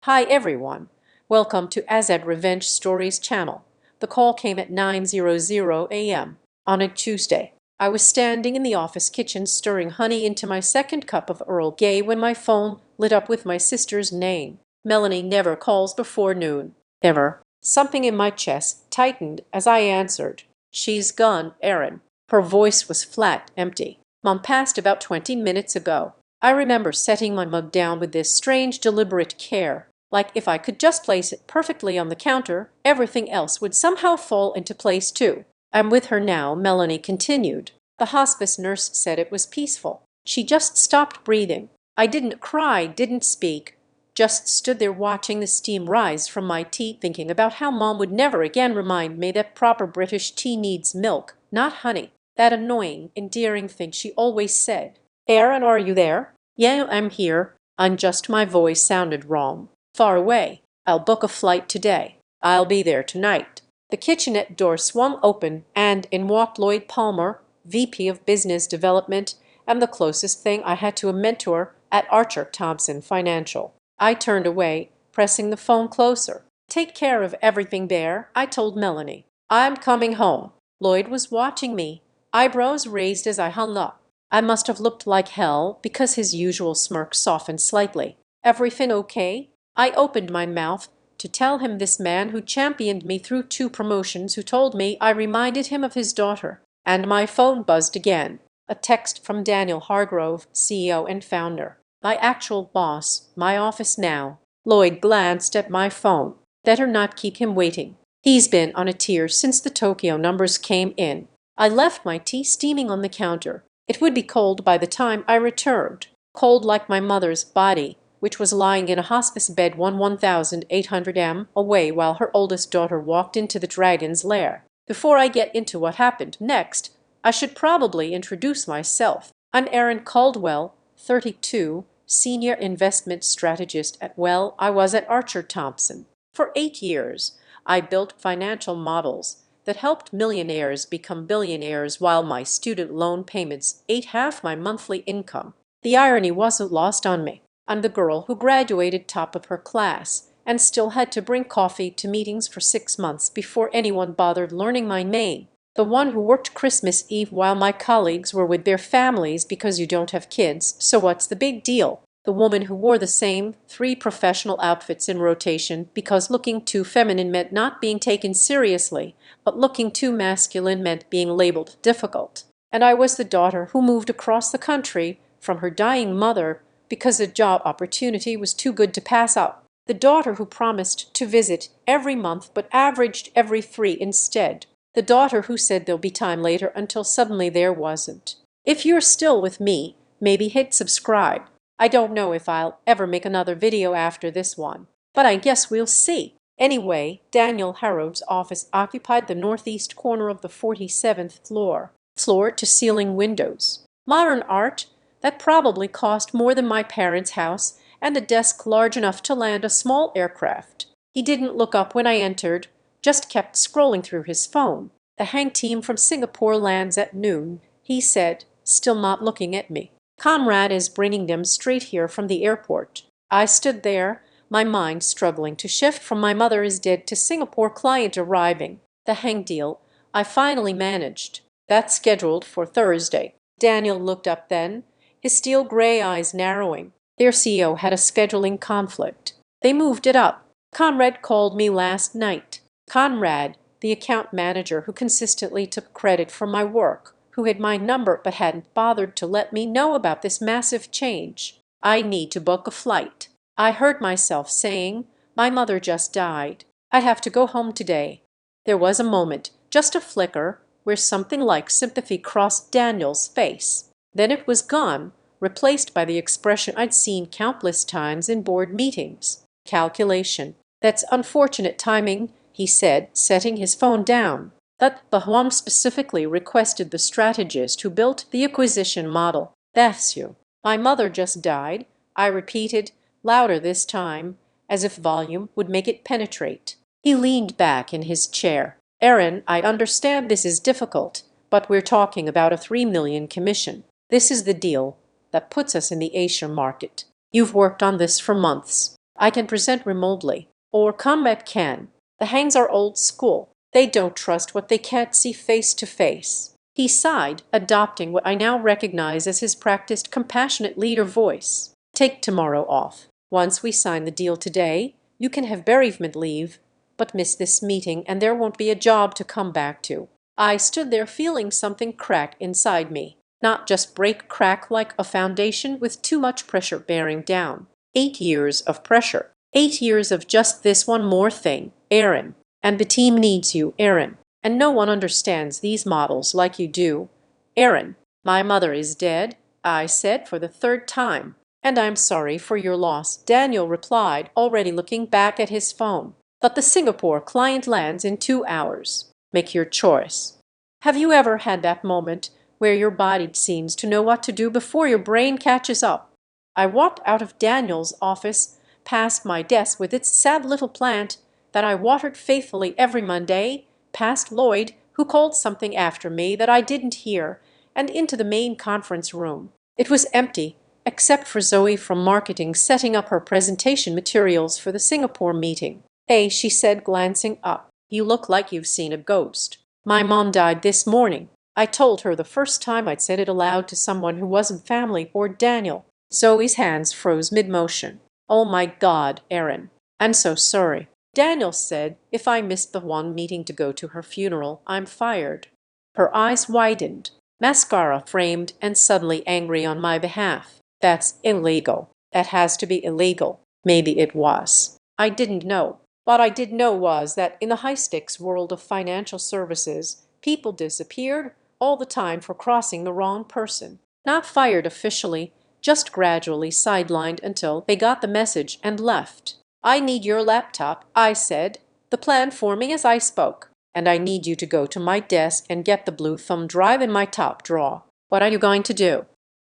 Hi everyone. Welcome to Azad Revenge Stories channel. The call came at 9:00 a.m. on a Tuesday. I was standing in the office kitchen stirring honey into my second cup of Earl Grey when my phone lit up with my sister's name. Melanie never calls before noon. Ever. Something in my chest tightened as I answered. She's gone, Erin. Her voice was flat, empty. Mom passed about 20 minutes ago. I remember setting my mug down with this strange, deliberate care. Like if I could just place it perfectly on the counter, everything else would somehow fall into place too. I'm with her now, Melanie continued. The hospice nurse said it was peaceful. She just stopped breathing. I didn't cry, didn't speak. Just stood there watching the steam rise from my tea, thinking about how Mom would never again remind me that proper British tea needs milk, not honey. That annoying, endearing thing she always said. Erin, are you there? Yeah, I'm here. Unjust, my voice sounded wrong. Far away. I'll book a flight today. I'll be there tonight. The kitchenette door swung open, and in walked Lloyd Palmer, VP of Business Development, and the closest thing I had to a mentor at Archer Thompson Financial. I turned away, pressing the phone closer. Take care of everything, Bear, I told Melanie. I'm coming home. Lloyd was watching me, eyebrows raised as I hung up. I must have looked like hell because his usual smirk softened slightly. Everything okay? I opened my mouth to tell him this man who championed me through 2 promotions, who told me I reminded him of his daughter. And my phone buzzed again. A text from Daniel Hargrove, CEO and founder. My actual boss, my office now. Lloyd glanced at my phone. Better not keep him waiting. He's been on a tear since the Tokyo numbers came in. I left my tea steaming on the counter. It would be cold by the time I returned. Cold like my mother's body, which was lying in a hospice bed 1,800 m away while her oldest daughter walked into the dragon's lair. Before I get into what happened next, I should probably introduce myself. I'm Erin Caldwell, 32, senior investment strategist at I was at Archer Thompson. For 8 years, I built financial models that helped millionaires become billionaires while my student loan payments ate half my monthly income. The irony wasn't lost on me. I'm the girl who graduated top of her class and still had to bring coffee to meetings for 6 months before anyone bothered learning my name. The one who worked Christmas Eve while my colleagues were with their families because you don't have kids, so what's the big deal? The woman who wore the same 3 professional outfits in rotation because looking too feminine meant not being taken seriously, but looking too masculine meant being labeled difficult. And I was the daughter who moved across the country from her dying mother because a job opportunity was too good to pass up. The daughter who promised to visit every month but averaged every 3 instead. The daughter who said there'll be time later until suddenly there wasn't. If you're still with me, maybe hit subscribe. I don't know if I'll ever make another video after this one, but I guess we'll see. Anyway, Daniel Harrove's office occupied the northeast corner of the 47th floor. Floor-to-ceiling windows. Modern art that probably cost more than my parents' house, and a desk large enough to land a small aircraft. He didn't look up when I entered, just kept scrolling through his phone. The Hang team from Singapore lands at noon, he said, still not looking at me. Conrad is bringing them straight here from the airport. I stood there, my mind struggling to shift from my mother is dead to Singapore client arriving. The Hang deal I finally managed. That's scheduled for Thursday. Daniel looked up then, his steel gray eyes narrowing. Their CEO had a scheduling conflict. They moved it up. Conrad called me last night. Conrad, the account manager who consistently took credit for my work, who had my number but hadn't bothered to let me know about this massive change. I need to book a flight. I heard myself saying, my mother just died. I'd have to go home today. There was a moment, just a flicker, where something like sympathy crossed Daniel's face. Then it was gone, replaced by the expression I'd seen countless times in board meetings. Calculation. That's unfortunate timing, he said, setting his phone down. That Bahwam specifically requested the strategist who built the acquisition model. That's you. My mother just died, I repeated, louder this time, as if volume would make it penetrate. He leaned back in his chair. Erin, I understand this is difficult, but we're talking about a 3 million commission. This is the deal that puts us in the Asia market. You've worked on this for months. I can present remotely. Or Comrade can. The Hangs are old school. They don't trust what they can't see face to face." He sighed, adopting what I now recognize as his practiced compassionate leader voice. "Take tomorrow off. Once we sign the deal today, you can have bereavement leave, but miss this meeting and there won't be a job to come back to." I stood there feeling something crack inside me. Not just break crack like a foundation with too much pressure bearing down. 8 years of pressure. 8 years of just this one more thing, Aaron. And the team needs you, Aaron. And no one understands these models like you do. Aaron, my mother is dead, I said for the third time. "And I'm sorry for your loss," Daniel replied, already looking back at his phone. "But the Singapore client lands in 2 hours. Make your choice." Have you ever had that moment where your body seems to know what to do before your brain catches up? I walked out of Daniel's office, past my desk with its sad little plant that I watered faithfully every Monday, past Lloyd, who called something after me that I didn't hear, and into the main conference room. It was empty, except for Zoe from marketing setting up her presentation materials for the Singapore meeting. "Hey," she said, glancing up. "You look like you've seen a ghost." "My mom died this morning," I told her the first time I'd said it aloud to someone who wasn't family or Daniel. Zoe's hands froze mid-motion. "Oh my God, Aaron. I'm so sorry." Daniel said, "If I missed the one meeting to go to her funeral, I'm fired." Her eyes widened, mascara framed and suddenly angry on my behalf. "That's illegal. That has to be illegal." Maybe it was. I didn't know. What I did know was that in the high-stakes world of financial services, people disappeared all the time for crossing the wrong person. Not fired officially, just gradually sidelined until they got the message and left. "I need your laptop," I said, the plan forming as I spoke. "And I need you to go to my desk and get the blue thumb drive in my top drawer." "What are you going to do?"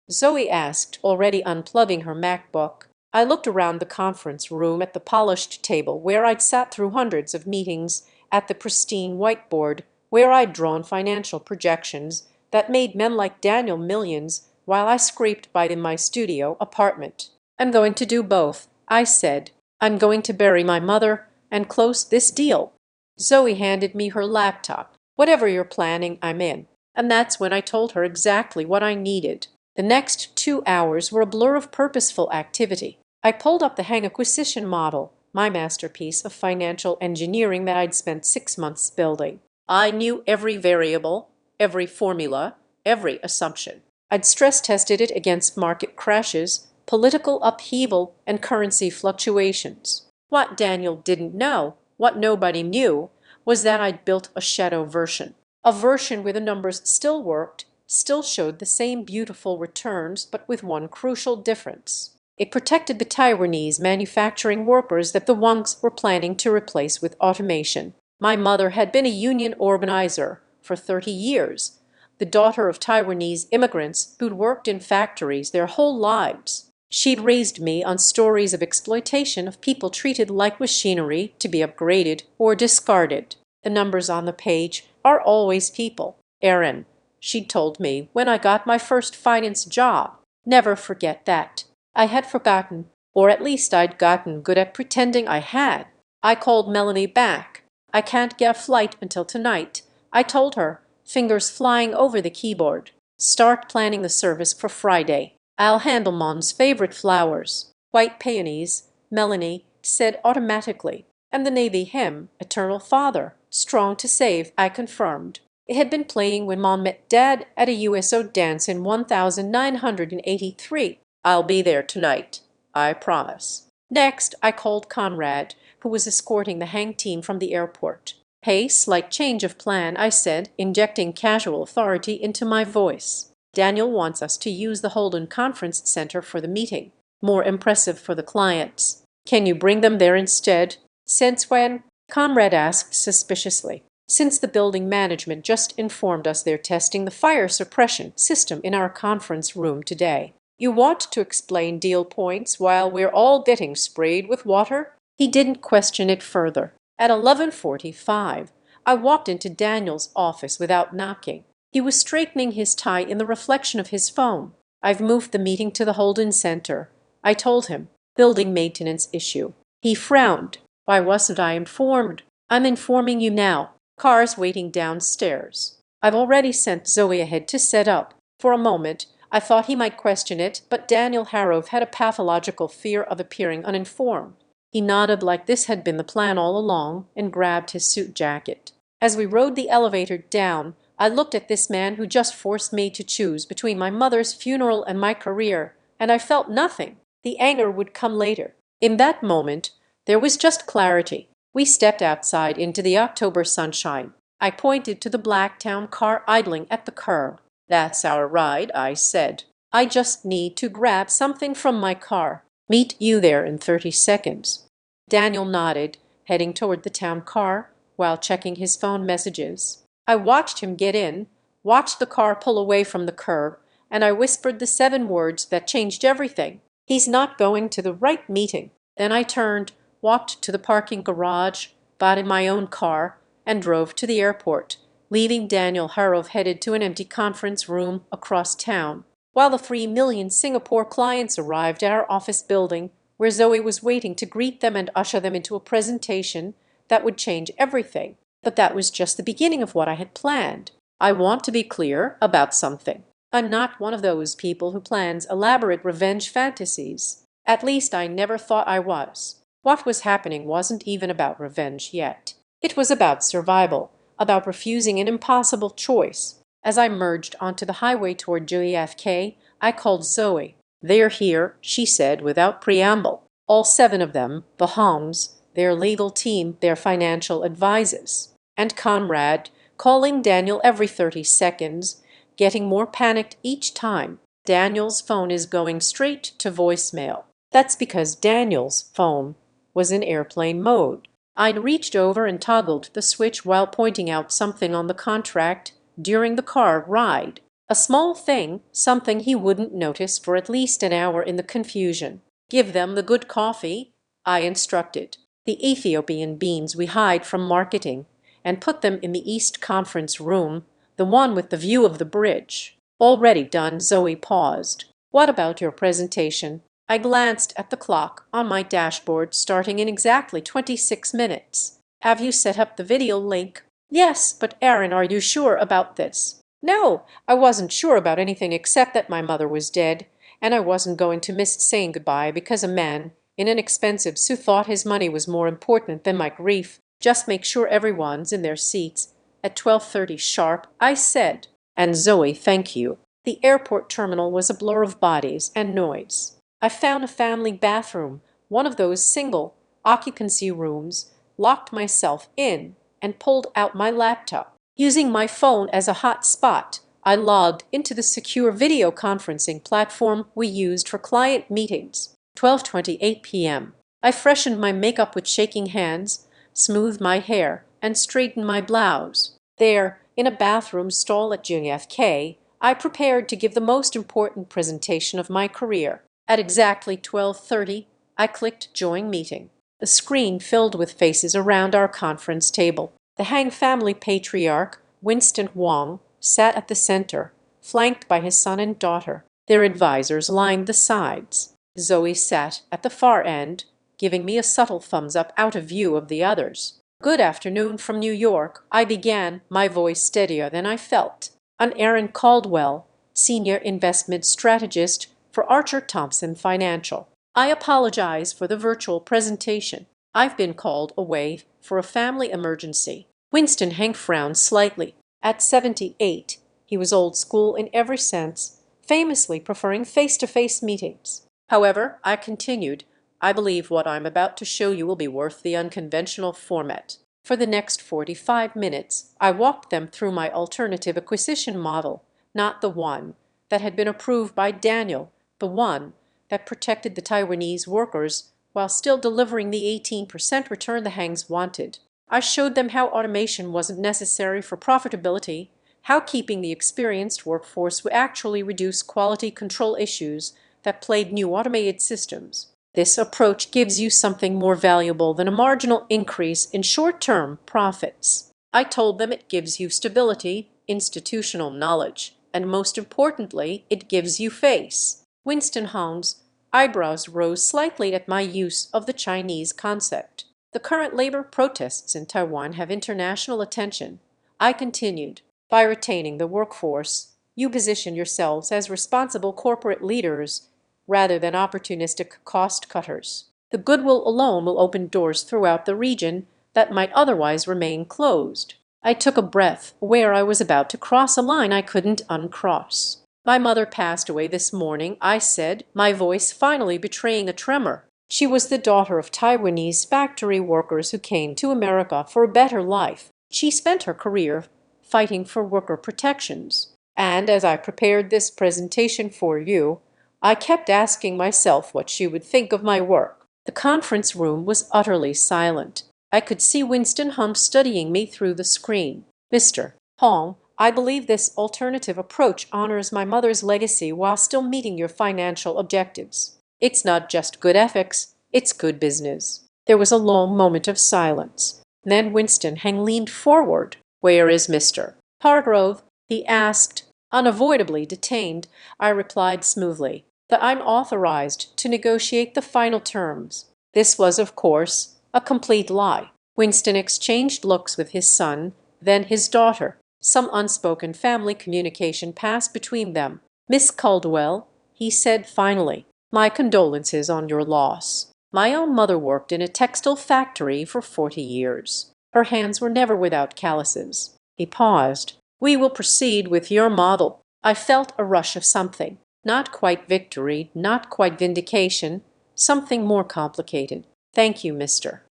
Zoe asked, already unplugging her MacBook. I looked around the conference room at the polished table where I'd sat through hundreds of meetings, at the pristine whiteboard where I'd drawn financial projections that made men like Daniel millions while I scraped by in my studio apartment. "I'm going to do both," I said. "I'm going to bury my mother and close this deal." Zoe handed me her laptop. "Whatever you're planning, I'm in." And that's when I told her exactly what I needed. The next 2 hours were a blur of purposeful activity. I pulled up the Hang acquisition model, my masterpiece of financial engineering that I'd spent 6 months building. I knew every variable, every formula, every assumption. I'd stress-tested it against market crashes, political upheaval, and currency fluctuations. What Daniel didn't know, what nobody knew, was that I'd built a shadow version. A version where the numbers still worked, still showed the same beautiful returns, but with one crucial difference. It protected the Taiwanese manufacturing workers that the Wongs were planning to replace with automation. My mother had been a union organizer for 30 years, the daughter of Taiwanese immigrants who'd worked in factories their whole lives. She'd raised me on stories of exploitation of people treated like machinery to be upgraded or discarded. "The numbers on the page are always people, Aaron," she'd told me when I got my first finance job. "Never forget that." I had forgotten, or at least I'd gotten good at pretending I had. I called Melanie back. "I can't get a flight until tonight," I told her, fingers flying over the keyboard. "Start planning the service for Friday. I'll handle Mom's favorite flowers." "White peonies," Melanie said automatically. "And the Navy hymn, Eternal Father, strong to save," I confirmed. It had been playing when Mom met Dad at a USO dance in 1983. "I'll be there tonight, I promise." Next, I called Conrad, who was escorting the Hang team from the airport. "Hey, slight change of plan," I said, injecting casual authority into my voice. "Daniel wants us to use the Holden Conference Center for the meeting. More impressive for the clients. Can you bring them there instead?" "Since when?" Conrad asked suspiciously. "Since the building management just informed us they're testing the fire suppression system in our conference room today. You want to explain deal points while we're all getting sprayed with water?" He didn't question it further. At 11:45, I walked into Daniel's office without knocking. He was straightening his tie in the reflection of his phone. "I've moved the meeting to the Holden Center," I told him. building maintenance issue. He frowned. Why wasn't I informed? I'm informing you now. Cars waiting downstairs. I've already sent Zoe ahead to set up. For a moment, I thought he might question it, but Daniel Harrove had a pathological fear of appearing uninformed. He nodded like this had been the plan all along and grabbed his suit jacket. As we rode the elevator down, I looked at this man who just forced me to choose between my mother's funeral and my career, and I felt nothing. The anger would come later. In that moment, there was just clarity. We stepped outside into the October sunshine. I pointed to the black town car idling at the curb. "That's our ride," I said. "I just need to grab something from my car. Meet you there in 30 seconds." Daniel nodded, heading toward the town car while checking his phone messages. I watched him get in, watched the car pull away from the curb, and I whispered the 7 words that changed everything. "He's not going to the right meeting." Then I turned, walked to the parking garage, got in my own car, and drove to the airport, leaving Daniel Harrove headed to an empty conference room across town, while the 3 million Singapore clients arrived at our office building, where Zoe was waiting to greet them and usher them into a presentation that would change everything. But that was just the beginning of what I had planned. I want to be clear about something. I'm not one of those people who plans elaborate revenge fantasies. At least I never thought I was. What was happening wasn't even about revenge yet. It was about survival, about refusing an impossible choice. As I merged onto the highway toward JFK, I called Zoe. "They're here," she said without preamble. "All 7 of them, the Homes, their legal team, their financial advisors." And Conrad, calling Daniel every 30 seconds, getting more panicked each time. Daniel's phone is going straight to voicemail. That's because Daniel's phone was in airplane mode. I'd reached over and toggled the switch while pointing out something on the contract during the car ride. A small thing, something he wouldn't notice for at least an hour in the confusion. "Give them the good coffee," I instructed. "The Ethiopian beans we hide from marketing, and put them in the East Conference room, the one with the view of the bridge." "Already done." Zoe paused. "What about your presentation?" I glanced at the clock on my dashboard, starting in exactly 26 minutes. "Have you set up the video link?" "Yes, but Aaron, are you sure about this?" No, I wasn't sure about anything except that my mother was dead, and I wasn't going to miss saying goodbye because a man in an expensive suit thought his money was more important than my grief. "Just make sure everyone's in their seats at 12:30 sharp," I said. "And Zoe, thank you." The airport terminal was a blur of bodies and noise. I found a family bathroom, one of those single occupancy rooms, locked myself in, and pulled out my laptop. Using my phone as a hotspot, I logged into the secure video conferencing platform we used for client meetings. 12:28 p.m. I freshened my makeup with shaking hands, smoothed my hair, and straightened my blouse. There, in a bathroom stall at JFK, I prepared to give the most important presentation of my career. At exactly 12:30, I clicked Join Meeting. The screen filled with faces around our conference table. The Hang family patriarch, Winston Huang, sat at the center, flanked by his son and daughter. Their advisors lined the sides. Zoe sat at the far end, giving me a subtle thumbs up out of view of the others. "Good afternoon from New York," I began, my voice steadier than I felt. "I'm Aaron Caldwell, Senior Investment Strategist for Archer Thompson Financial. I apologize for the virtual presentation. I've been called away for a family emergency." Winston Hank frowned slightly. At 78, he was old school in every sense, famously preferring face-to-face meetings. However, I continued, "I believe what I'm about to show you will be worth the unconventional format." For the next 45 minutes, I walked them through my alternative acquisition model, not the one that had been approved by Daniel, the one that protected the Taiwanese workers while still delivering the 18% return the Hangs wanted. I showed them how automation wasn't necessary for profitability, how keeping the experienced workforce would actually reduce quality control issues that plagued new automated systems. This approach gives you something more valuable than a marginal increase in short-term profits. I told them it gives you stability, institutional knowledge, and most importantly, it gives you face. Winston Hones, eyebrows rose slightly at my use of the Chinese concept. The current labor protests in Taiwan have international attention. I continued. By retaining the workforce, you position yourselves as responsible corporate leaders rather than opportunistic cost cutters. The goodwill alone will open doors throughout the region that might otherwise remain closed. I took a breath, aware I was about to cross a line I couldn't uncross. My mother passed away this morning, I said, my voice finally betraying a tremor. She was the daughter of Taiwanese factory workers who came to America for a better life. She spent her career fighting for worker protections. And as I prepared this presentation for you, I kept asking myself what she would think of my work. The conference room was utterly silent. I could see Winston Hung studying me through the screen. Mr. Hong, I believe this alternative approach honors my mother's legacy while still meeting your financial objectives. It's not just good ethics, it's good business. There was a long moment of silence. Then Winston Hang leaned forward. Where is Mr. Hargrove? He asked. Unavoidably detained, I replied smoothly that I'm authorized to negotiate the final terms. This was, of course, a complete lie. Winston exchanged looks with his son, then his daughter. Some unspoken family communication passed between them. Miss Caldwell, he said finally, my condolences on your loss. My own mother worked in a textile factory for 40 years. Her hands were never without calluses. He paused. We will proceed with your model. I felt a rush of something. Not quite victory, not quite vindication, something more complicated. Thank you, Mr.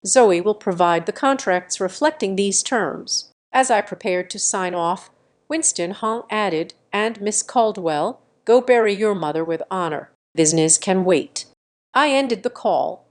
Zoe will provide the contracts reflecting these terms. As I prepared to sign off, Winston Hong added, and Miss Caldwell, go bury your mother with honor. Business can wait. I ended the call,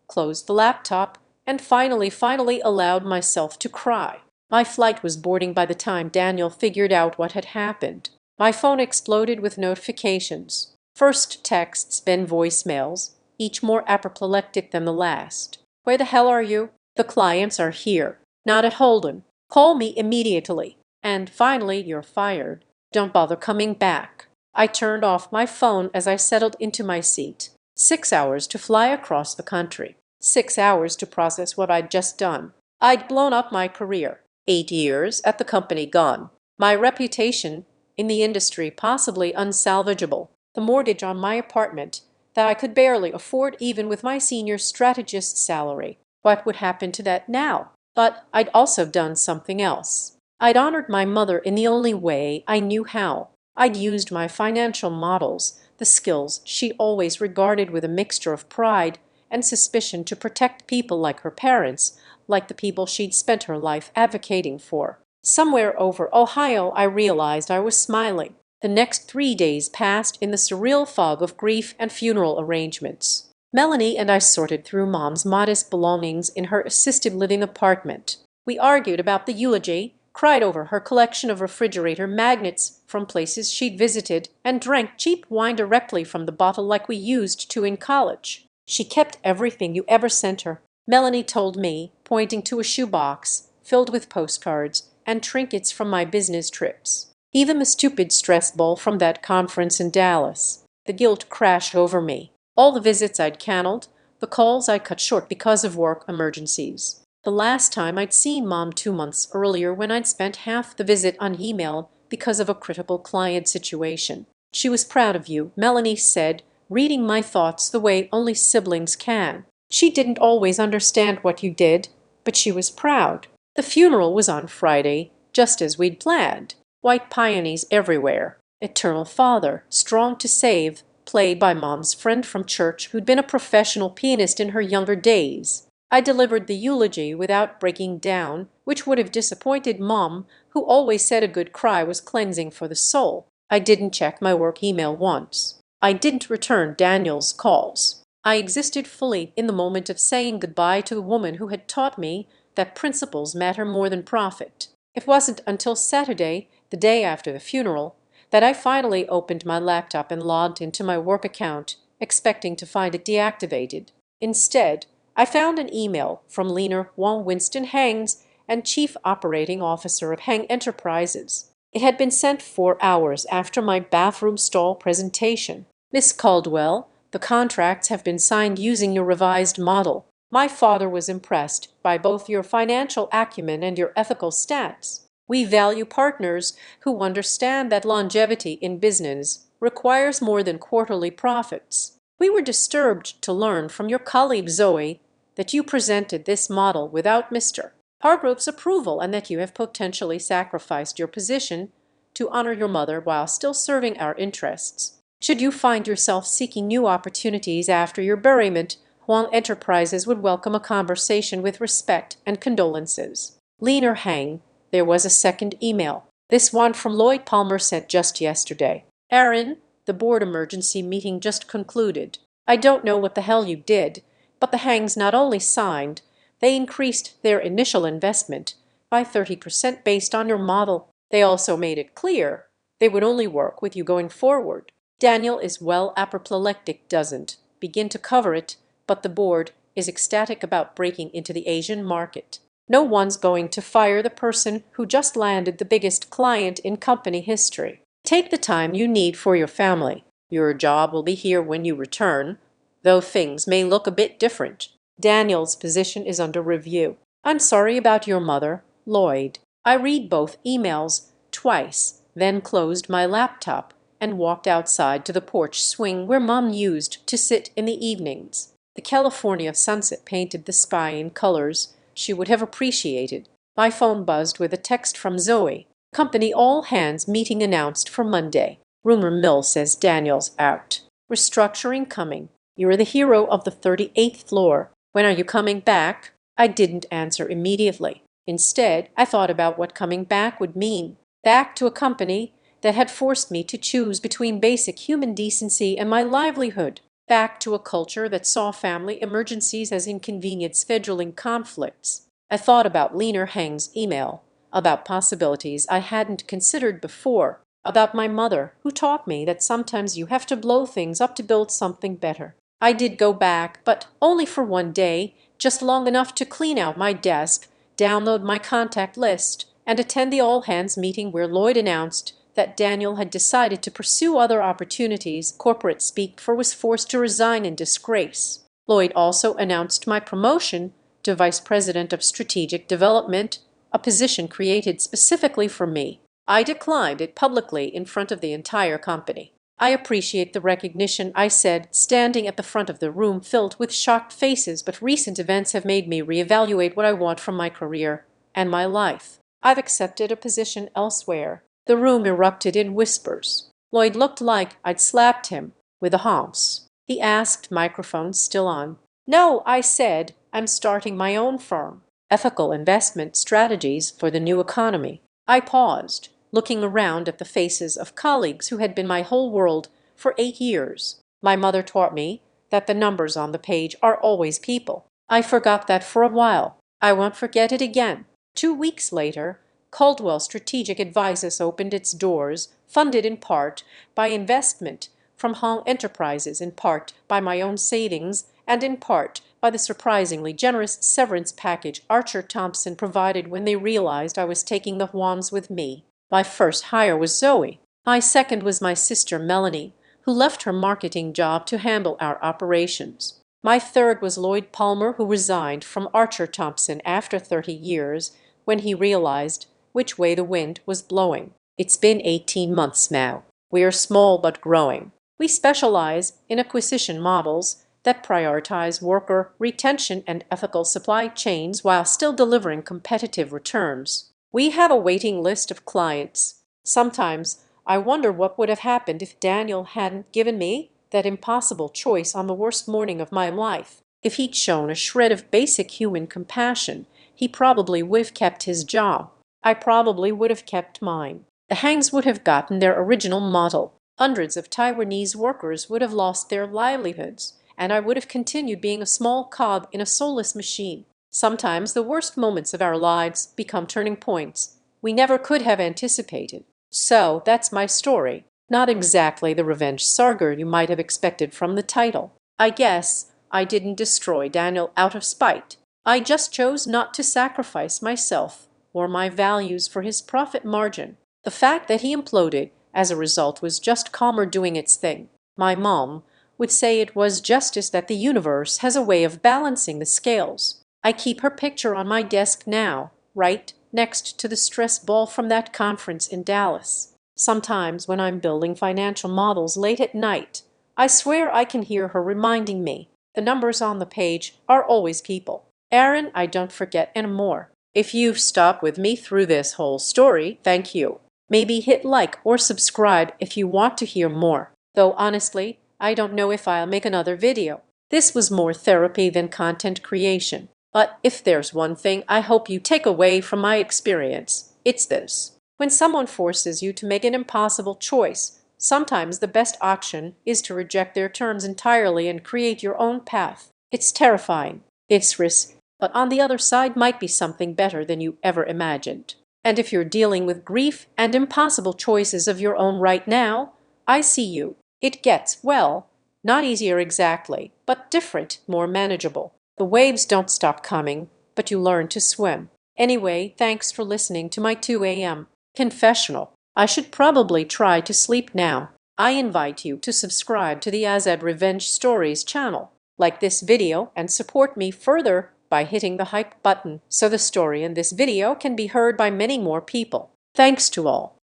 closed the laptop, and finally allowed myself to cry. My flight was boarding by the time Daniel figured out what had happened. My phone exploded with notifications. First texts, then voicemails, each more apoplectic than the last. Where the hell are you? The clients are here. Not at Holden. Call me immediately. And finally, you're fired. Don't bother coming back. I turned off my phone as I settled into my seat. 6 hours to fly across the country. 6 hours to process what I'd just done. I'd blown up my career. 8 years at the company gone. My reputation in the industry possibly unsalvageable. The mortgage on my apartment that I could barely afford even with my senior strategist's salary. What would happen to that now? But I'd also done something else. I'd honored my mother in the only way I knew how. I'd used my financial models, the skills she always regarded with a mixture of pride and suspicion to protect people like her parents, like the people she'd spent her life advocating for. Somewhere over Ohio, I realized I was smiling. The next 3 days passed in the surreal fog of grief and funeral arrangements. Melanie and I sorted through Mom's modest belongings in her assisted living apartment. We argued about the eulogy, cried over her collection of refrigerator magnets from places she'd visited, and drank cheap wine directly from the bottle like we used to in college. She kept everything you ever sent her, Melanie told me, pointing to a shoebox filled with postcards and trinkets from my business trips. Even the stupid stress ball from that conference in Dallas. The guilt crashed over me. All the visits I'd canceled, the calls I'd cut short because of work emergencies. The last time I'd seen Mom 2 months earlier when I'd spent half the visit on email because of a critical client situation. She was proud of you, Melanie said, reading my thoughts the way only siblings can. She didn't always understand what you did, but she was proud. The funeral was on Friday, just as we'd planned. White peonies everywhere. Eternal Father, Strong to Save, played by Mom's friend from church who'd been a professional pianist in her younger days. I delivered the eulogy without breaking down, which would have disappointed Mom, who always said a good cry was cleansing for the soul. I didn't check my work email once. I didn't return Daniel's calls. I existed fully in the moment of saying goodbye to the woman who had taught me that principles matter more than profit. It wasn't until Saturday, the day after the funeral, that I finally opened my laptop and logged into my work account, expecting to find it deactivated. Instead, I found an email from Lena Wong Winston Hangs and Chief Operating Officer of Hang Enterprises. It had been sent 4 hours after my bathroom stall presentation. Miss Caldwell, The contracts have been signed using your revised model. My father was impressed by both your financial acumen and your ethical stance. We value partners who understand that longevity in business requires more than quarterly profits. We were disturbed to learn from your colleague Zoe that you presented this model without Mr. Hargrove's approval and that you have potentially sacrificed your position to honor your mother while still serving our interests. Should you find yourself seeking new opportunities after your bereavement, Huang Enterprises would welcome a conversation with respect and condolences. Leaner Hang. There was a second email. This one from Lloyd Palmer sent just yesterday. Aaron, the board emergency meeting just concluded. I don't know what the hell you did, but the Hangs not only signed, they increased their initial investment by 30% based on your model. They also made it clear they would only work with you going forward. Daniel is well apoplectic, doesn't begin to cover it, but the board is ecstatic about breaking into the Asian market. No one's going to fire the person who just landed the biggest client in company history. Take the time you need for your family. Your job will be here when you return, though things may look a bit different. Daniel's position is under review. I'm sorry about your mother, Lloyd. I read both emails twice, then closed my laptop and walked outside to the porch swing where Mom used to sit in the evenings. The California sunset painted the sky in colors she would have appreciated. My phone buzzed with a text from Zoe. Company all hands meeting announced for Monday. Rumor mill says Daniel's out. Restructuring coming. You're the hero of the 38th floor. When are you coming back? I didn't answer immediately. Instead, I thought about what coming back would mean. Back to a company that had forced me to choose between basic human decency and my livelihood. Back to a culture that saw family emergencies as inconvenient scheduling conflicts. I thought about Leaner Hang's email, about possibilities I hadn't considered before, about my mother, who taught me that sometimes you have to blow things up to build something better. I did go back, but only for one day, just long enough to clean out my desk, download my contact list, and attend the all-hands meeting where Lloyd announced that Daniel had decided to pursue other opportunities corporate speak for was forced to resign in disgrace. Lloyd also announced my promotion to Vice President of Strategic Development, a position created specifically for me. I declined it publicly in front of the entire company. I appreciate the recognition, I said, standing at the front of the room filled with shocked faces, but recent events have made me reevaluate what I want from my career and my life. I've accepted a position elsewhere. The room erupted in whispers. Lloyd looked like I'd slapped him with a homs. He asked, microphone still on. No, I said, I'm starting my own firm. Ethical investment strategies for the new economy. I paused, looking around at the faces of colleagues who had been my whole world for 8 years. My mother taught me that the numbers on the page are always people. I forgot that for a while. I won't forget it again. 2 weeks later, Caldwell Strategic Advisors opened its doors, funded in part by investment from Hong Enterprises, in part by my own savings, and in part by the surprisingly generous severance package Archer Thompson provided when they realized I was taking the Huans with me. My first hire was Zoe. My second was my sister Melanie, who left her marketing job to handle our operations. My third was Lloyd Palmer, who resigned from Archer Thompson after 30 years when he realized which way the wind was blowing. It's been 18 months now. We are small but growing. We specialize in acquisition models that prioritize worker retention and ethical supply chains while still delivering competitive returns. We have a waiting list of clients. Sometimes I wonder what would have happened if Daniel hadn't given me that impossible choice on the worst morning of my life. If he'd shown a shred of basic human compassion, he probably would have kept his job. I probably would have kept mine. The Hangs would have gotten their original model. Hundreds of Taiwanese workers would have lost their livelihoods, and I would have continued being a small cog in a soulless machine. Sometimes the worst moments of our lives become turning points we never could have anticipated. So that's my story. Not exactly the revenge saga you might have expected from the title. I guess I didn't destroy Daniel out of spite. I just chose not to sacrifice myself or my values for his profit margin. The fact that he imploded as a result was just karma doing its thing. My mom would say it was justice that the universe has a way of balancing the scales. I keep her picture on my desk now, right next to the stress ball from that conference in Dallas. Sometimes when I'm building financial models late at night, I swear I can hear her reminding me. The numbers on the page are always people. Aaron, I don't forget anymore. If you've stopped with me through this whole story, thank you. Maybe hit like or subscribe if you want to hear more. Though honestly, I don't know if I'll make another video. This was more therapy than content creation. But if there's one thing I hope you take away from my experience, it's this. When someone forces you to make an impossible choice, sometimes the best option is to reject their terms entirely and create your own path. It's terrifying. It's risky. But on the other side might be something better than you ever imagined. And if you're dealing with grief and impossible choices of your own right now, I see you. It gets, well, not easier exactly, but different, more manageable. The waves don't stop coming, but you learn to swim. Anyway, thanks for listening to my 2 a.m. confessional. I should probably try to sleep now. I invite you to subscribe to the Azad Revenge Stories channel, like this video, and support me further by hitting the hype button so the story in this video can be heard by many more people. Thanks to all.